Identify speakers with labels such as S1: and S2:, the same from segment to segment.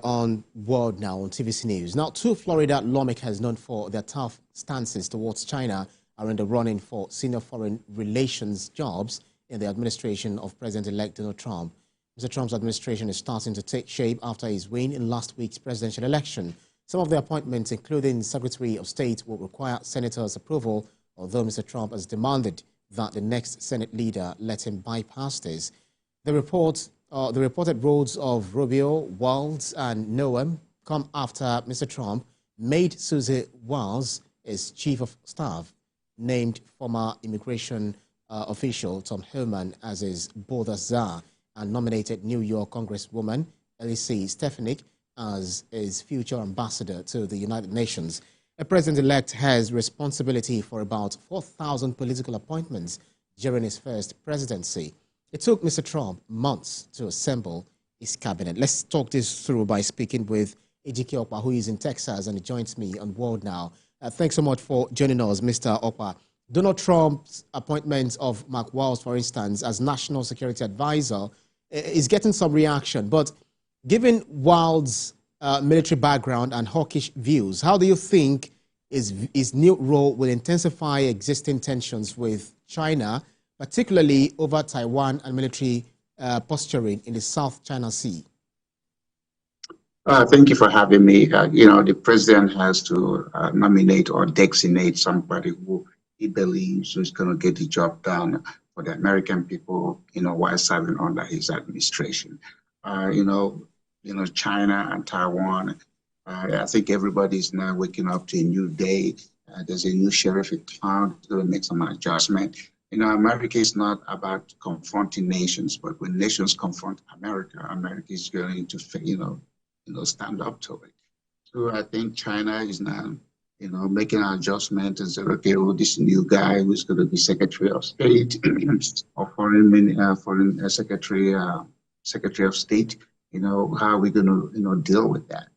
S1: On World Now on TVC News. Now, two Florida lawmakers known for their tough stances towards China are in the running for senior foreign relations jobs in the administration of President-elect Donald Trump. Mr. Trump's administration is starting to take shape after his win in last week's presidential election. Some of the appointments, including Secretary of State, will require senators' approval, although Mr. Trump has demanded that the next Senate leader let him bypass this. The reported roles of Rubio, Walz, and Noem come after Mr. Trump made Susie Wiles his chief of staff, named former immigration official Tom Hillman as his border czar, and nominated New York Congresswoman Elise Stefanik as his future ambassador to the United Nations. A president-elect has responsibility for about 4,000 political appointments during his first presidency. It took Mr. Trump months to assemble his cabinet. Let's talk this through by speaking with Ejike Okpa, who is in Texas and he joins me on World Now. Thanks so much for joining us, Mr. Okpa. Donald Trump's appointment of Mark Walz, for instance, as National Security Advisor is getting some reaction. But given Walz's military background and hawkish views, how do you think his new role will intensify existing tensions with China, particularly over Taiwan and military posturing in the South China Sea?
S2: Thank you for having me. The president has to nominate or designate somebody who he believes is going to get the job done for the American people, while serving under his administration. China and Taiwan, I think everybody's now waking up to a new day. There's a new sheriff in town to make some adjustment. America is not about confronting nations, but when nations confront America, America is going to, stand up to it. So I think China is now, making an adjustment and say, okay, well, this new guy who's going to be Secretary of State or Foreign Secretary of State, how are we going to, deal with that?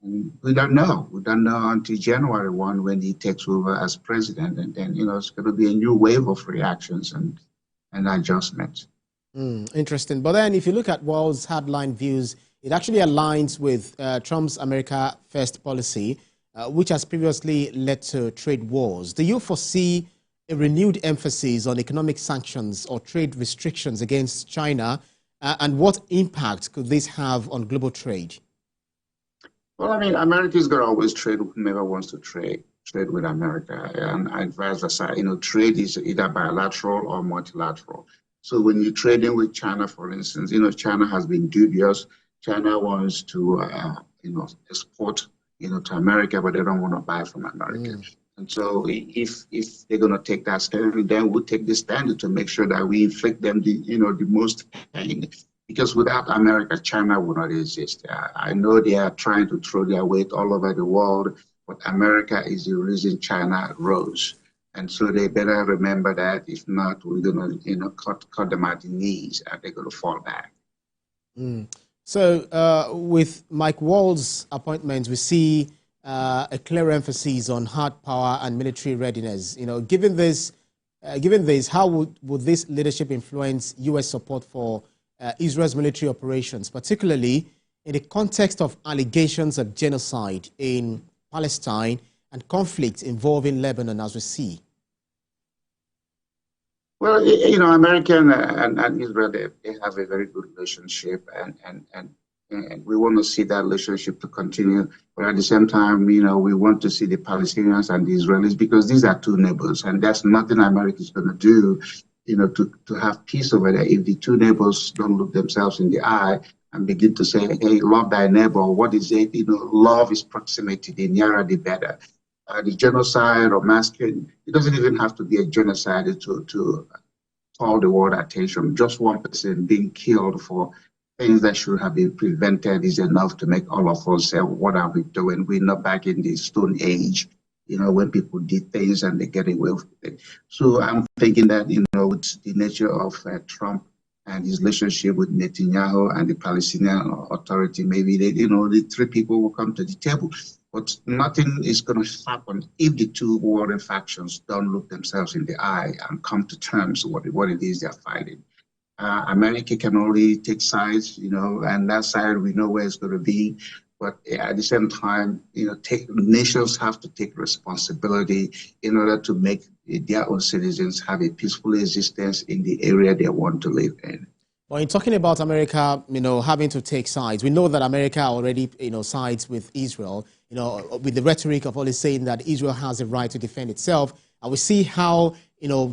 S2: And we don't know. We don't know until January 1 when he takes over as president. And then, it's going to be a new wave of reactions and adjustments.
S1: Interesting. But then if you look at Walz's hardline views, it actually aligns with Trump's America First policy, which has previously led to trade wars. Do you foresee a renewed emphasis on economic sanctions or trade restrictions against China? And what impact could this have on global trade?
S2: Well, America is going to always trade with whomever wants to trade with America. And vice versa, trade is either bilateral or multilateral. So when you're trading with China, for instance, China has been dubious. China wants to, export, to America, but they don't want to buy from America. And so if they're going to take that stand, then we'll take the stand to make sure that we inflict them the most pain. Because without America, China would not exist. I know they are trying to throw their weight all over the world, but America is the reason China rose. And so they better remember that. If not, we're going to, cut them at the knees and they're going to fall back.
S1: So with Mike Walz's appointment, we see a clear emphasis on hard power and military readiness. Given this, how would this leadership influence U.S. support for Israel's military operations, particularly in the context of allegations of genocide in Palestine and conflict involving Lebanon, as we see?
S2: Well, America and Israel, they have a very good relationship, and we want to see that relationship to continue. But at the same time, we want to see the Palestinians and the Israelis, because these are two neighbors, and there's nothing America is going to do, to have peace over there if the two neighbors don't look themselves in the eye and begin to say, hey, love thy neighbor. What is it? Love is proximity. The nearer, the better. The genocide or massacre, it doesn't even have to be a genocide to call the world attention. Just one person being killed for things that should have been prevented is enough to make all of us say, what are we doing? We're not back in the Stone Age, when people did things and they get away with it. So I'm thinking that, with the nature of Trump and his relationship with Netanyahu and the Palestinian Authority, maybe the three people will come to the table. But nothing is going to happen if the two warring factions don't look themselves in the eye and come to terms with what it is they're fighting. America can only take sides, and that side we know where it's going to be. But at the same time, nations have to take responsibility in order to make their own citizens have a peaceful existence in the area they want to live in.
S1: Well, in talking about America, having to take sides, we know that America already, sides with Israel, with the rhetoric of always saying that Israel has the right to defend itself. And we see how,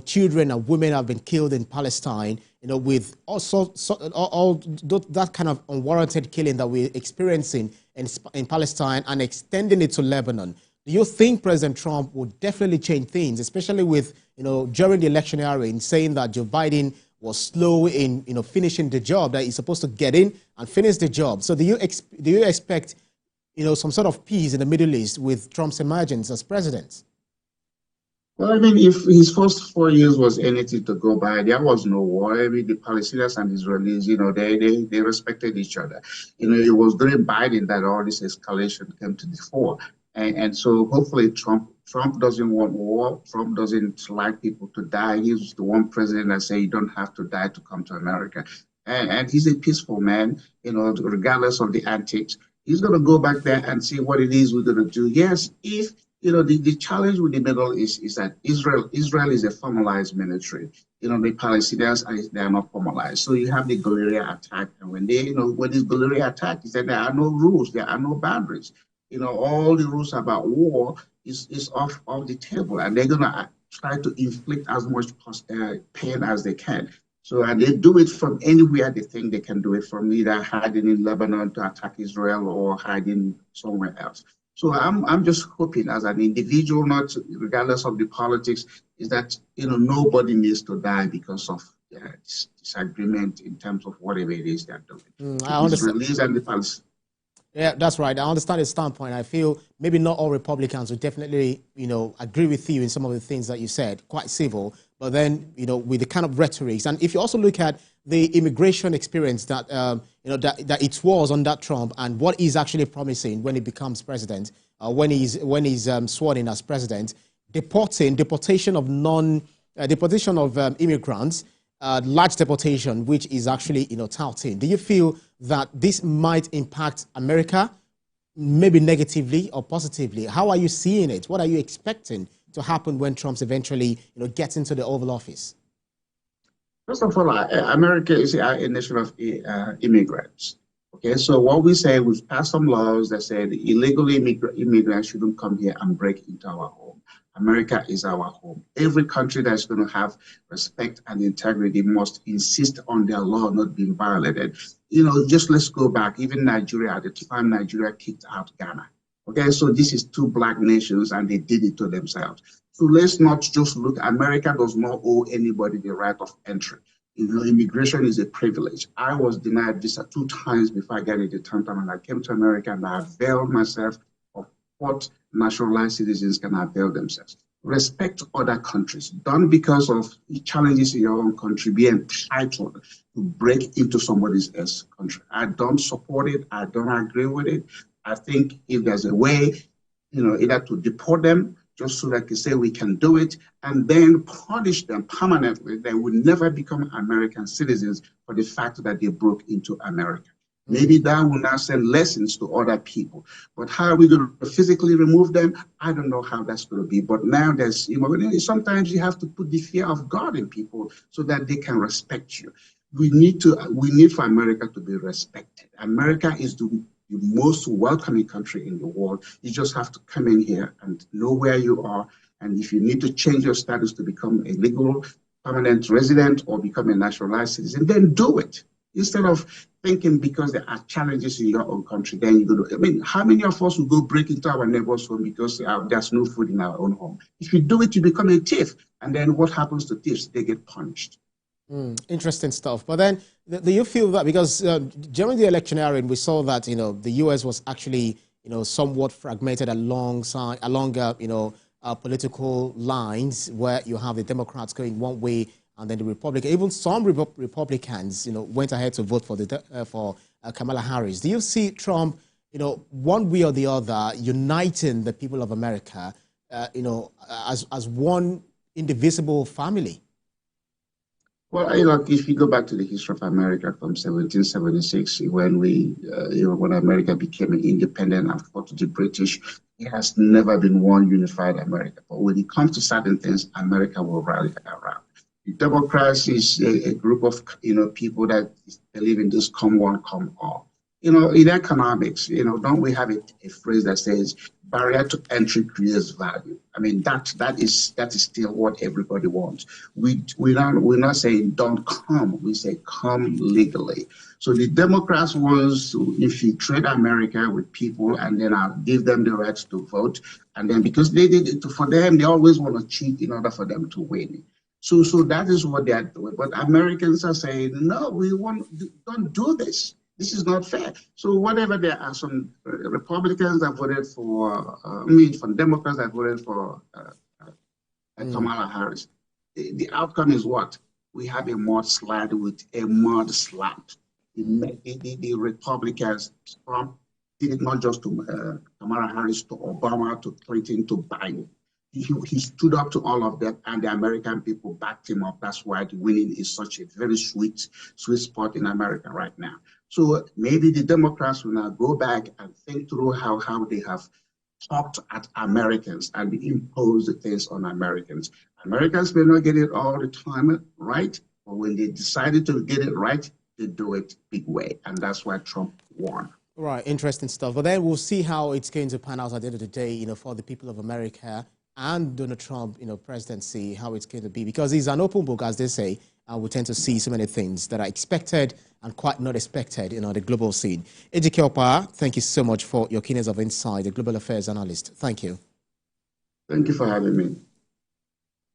S1: children and women have been killed in Palestine, with also all that kind of unwarranted killing that we're experiencing in Palestine and extending it to Lebanon. Do you think President Trump would definitely change things, especially with, during the electioneering, saying that Joe Biden was slow in finishing the job that he's supposed to get in and finish the job? So do you expect some sort of peace in the Middle East with Trump's emergence as president?
S2: Well, I mean, if his first 4 years was anything to go by, there was no war. I mean, the Palestinians and Israelis, they respected each other. It was during Biden that all this escalation came to the fore. And so hopefully Trump doesn't want war. Trump doesn't like people to die. He's the one president that say you don't have to die to come to America. And he's a peaceful man, regardless of the antics. He's going to go back there and see what it is we're going to do. Yes, if the challenge with the Middle East is that Israel is a formalized military. The Palestinians they are not formalized. So you have the guerrilla attack, and when this guerrilla attack is that there are no rules, there are no boundaries. All the rules about war is off the table, and they're gonna try to inflict as much pain as they can. So, and they do it from anywhere they think they can do it, from either hiding in Lebanon to attack Israel or hiding somewhere else. So I'm just hoping, as an individual, not regardless of the politics, is that nobody needs to die because of disagreement in terms of whatever it is they're doing.
S1: I understand.
S2: Israelis and the Palestinians.
S1: Yeah, that's right. I understand his standpoint. I feel maybe not all Republicans would definitely, agree with you in some of the things that you said, quite civil, but then, with the kind of rhetorics. And if you also look at the immigration experience that, that it was under Trump and what he's actually promising when he becomes president, when he's sworn in as president, deportation of immigrants, large deportation, which is actually, touting. Do you feel that this might impact America, maybe negatively or positively? How are you seeing it? What are you expecting to happen when Trump eventually, gets into the Oval Office?
S2: First of all, America is a nation of immigrants. Okay, so what we say, we've passed some laws that say the illegal immigrants shouldn't come here and break into our home. America is our home. Every country that's going to have respect and integrity must insist on their law not being violated. Just let's go back. Even Nigeria, at the time, Nigeria kicked out Ghana. Okay, so this is two black nations and they did it to themselves. So let's not just look. America does not owe anybody the right of entry. Immigration is a privilege. I was denied visa 2 times before I got it the 10th time, and I came to America and I availed myself of what naturalized citizens can avail themselves. Respect other countries. Don't, because of challenges in your own country, be entitled to break into somebody else's country. I don't support it. I don't agree with it. I think if there's a way, either to deport them, just so that they say we can do it, and then punish them permanently, they will never become American citizens for the fact that they broke into America. Maybe that will now send lessons to other people. But how are we going to physically remove them? I don't know how that's going to be. But now there's, sometimes you have to put the fear of God in people so that they can respect you. We need for America to be respected. America is the most welcoming country in the world. You just have to come in here and know where you are. And if you need to change your status to become a legal permanent resident or become a naturalized citizen, then do it. Instead of thinking because there are challenges in your own country, then you go to, how many of us will go break into our neighbor's home because there's no food in our own home? If you do it, you become a thief. And then what happens to thieves? They get punished.
S1: Interesting stuff. But then, do you feel that because during the electioneering, we saw that the U.S. was actually somewhat fragmented along political lines, where you have the Democrats going one way and then the Republicans, even some Republicans, went ahead to vote for Kamala Harris. Do you see Trump, one way or the other, uniting the people of America, as one indivisible family?
S2: Well, if you go back to the history of America from 1776, when America became independent and fought the British, it has never been one unified America. But when it comes to certain things, America will rally around. The Democrats is a group of, people that believe in this come one, come all. In economics, don't we have a phrase that says barrier to entry creates value? I mean, that is still what everybody wants. We're not saying don't come. We say come legally. So the Democrats wants to infiltrate America with people and then give them the right to vote. And then because they did it for them, they always want to cheat in order for them to win. So that is what they are doing. But Americans are saying, no, don't do this. This is not fair. So whatever there are some Republicans that voted for, from Democrats that voted for Kamala Harris. The outcome is what? We have a mudslide with a mud slap. The Republicans, Trump did it not just to Kamala Harris, to Obama, to Clinton, to Biden. He stood up to all of them, and the American people backed him up. That's why the winning is such a very sweet spot in America right now. So maybe the Democrats will now go back and think through how they have talked at Americans and imposed things on Americans. Americans may not get it all the time right, but when they decided to get it right, they do it big way, and that's why Trump won.
S1: Right, interesting stuff. But then we'll see how it's going to pan out at the end of the day, for the people of America and Donald Trump, presidency, how it's going to be. Because he's an open book, as they say, and we tend to see so many things that are expected and quite not expected, the global scene. Ejike Opa, thank you so much for your keenness of insight, the global affairs analyst. Thank you.
S2: Thank you for having me.